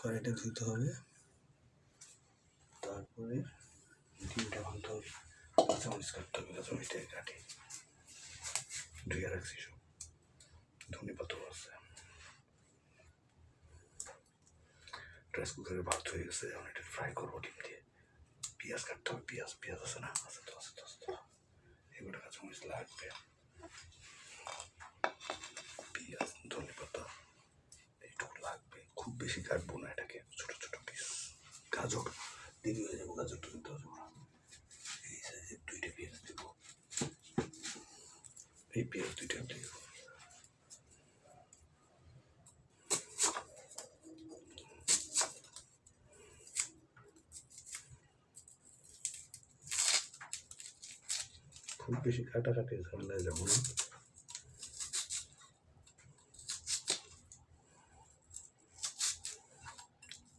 কড়াইটা ধুতে হবে, তারপরে ডিমটা ভাঙতে হবে, কাঁচামরিচ কাটতে হবে, কাঁচামরিচটাকে কাটি ধুয়ে রাখছি, সব ধনে পাতাও আছে। রাইস কুকারে ভাত হয়ে গেছে, এখন এটা ফ্রাই করবো ডিম দিয়ে। পেঁয়াজ কাটতে হবে, পেঁয়াজ আছে না? আছে তো। এগুলো কাঁচামরিচ লাগবে, পেঁয়াজ ধনে পাতা এইটুকু লাগবে, খুব বেশি কাটবো না এটাকে, ছোট ছোট পিস। গাজর দেরি হয়ে যাবো, গাজরটা দিতে হবে না। এই সাইজের 2টা পেঁয়াজ দেব, এই পেঁয়াজ 2টা দেব। খুব বেশি কাটাকাটি ঝামেলায় যাবো না।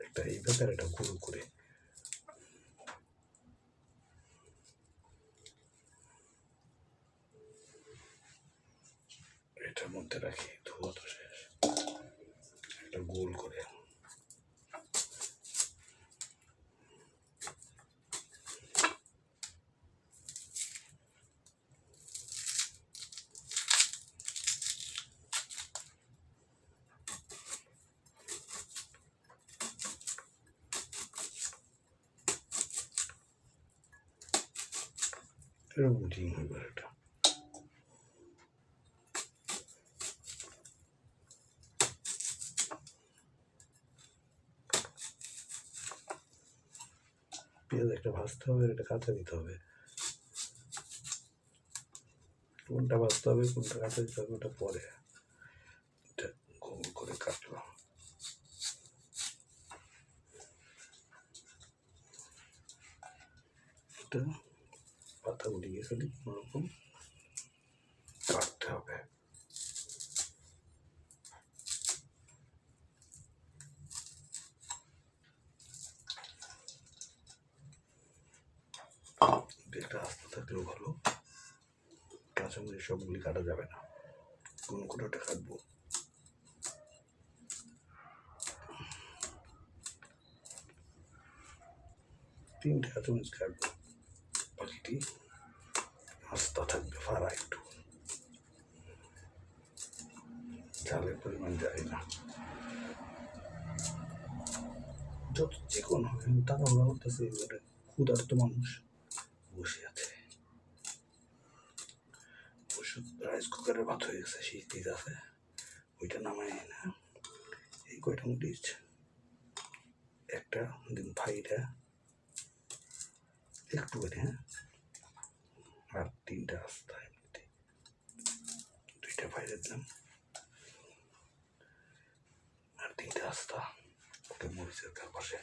একটা এই ব্যাপারে এটা গোল করে এটার মধ্যে রাখি, ধোয়া তো শেষ, একটা গোল করে এরকম ডিম হইবার এটা। পেঁয়াজ একটা ভাজতে হবে, এটা কাঁচা দিতে হবে। কোনটা ভাজতে হবে কোনটা কাঁচা দিতে হবে ওটা পরে, এটা গোল করে কাটবো। এটা পাতাগুলিকে খালি কোনোরকম কাটতে হবে। তেলটা আস্তে থাকলেও ভালো, কাঁচামরিচ সবগুলি কাটা যাবে না, কোনোটা কাটবো। তিনটে কাঁচামরিচ কাটবো, বাকিটি আস্তা থাকবে, ফাড়া একটু, ঝালের পরিমাণ জানি না, যত চিকন হবে তারা ওরা করতেছে। এবারে ক্ষুধার্ত মানুষ বসে আছে, রাইস কুকারে ভাত হয়ে গেছে, শীত আছে, ওইটা নামাই না। এই কয়টা মরিচ, একটা দিন ভাইটা একটু করে, হ্যাঁ, আর 3টা আস্তা, এমনিতে 2টা বাইরে দিলাম, আর 3টা আস্তা ওটা মরিচের পাশে।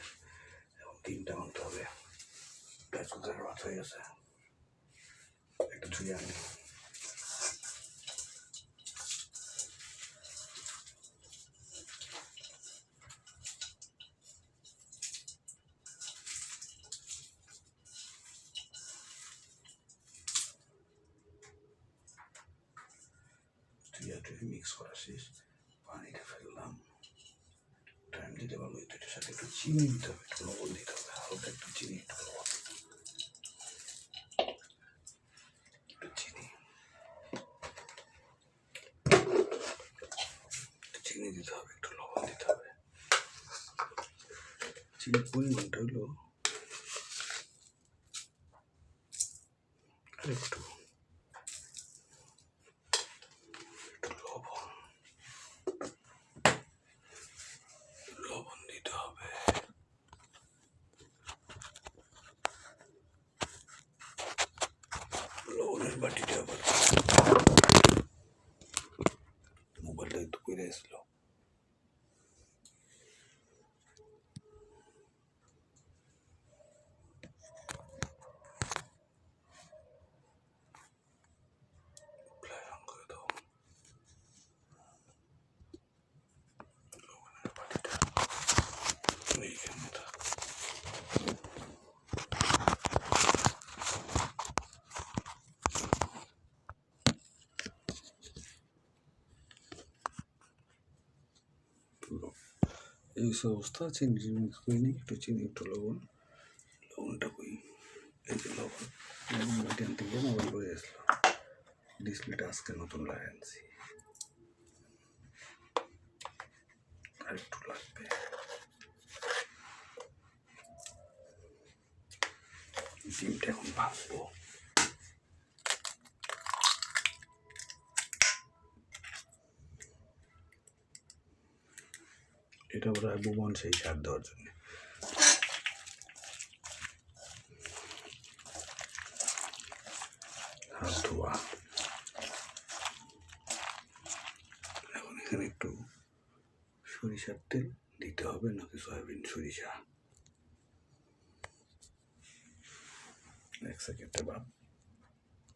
এবং 3টা আনতে হবে। রাইস কুকারের ভাত হয়ে গেছে, একটা ধুয়ে আনি। মিক্স করা শেষ, পানিটা ফেললাম, টাইম দিতে পারবো। এটার সাথে একটু চিনি দিতে হবে, একটু লবণ দিতে হবে, হালকা একটু চিনি, একটু লবণ, চিনি দিতে হবে, একটু লবণ দিতে হবে। চিনির পরিমাণটা হলো একটু লবণ দিতে হবে। লবণের বাটিটা আবার মোবাইলটা একটু করে আসছিল। এই অবস্থা। চিনি মিক্স করে নিই, একটু চিনি একটু লবণ। লবণটা কই, এই যে লবণ মিডিয়াম থেকে মোবাইল করে আসলো, ডিসপ্লেটা আজকে নতুন লাগাই আনছি। আর একটু লাগবে। ডিমটা এখন ভাজবো। এটা ওরা ভুবন সেই স্বাদ দেওয়ার জন্য। হাত ধোয়া। এখন এখানে একটু সরিষার তেল দিতে হবে, নাকি সয়াবিন সরিষা। এক সেকেন্ডে ভাব।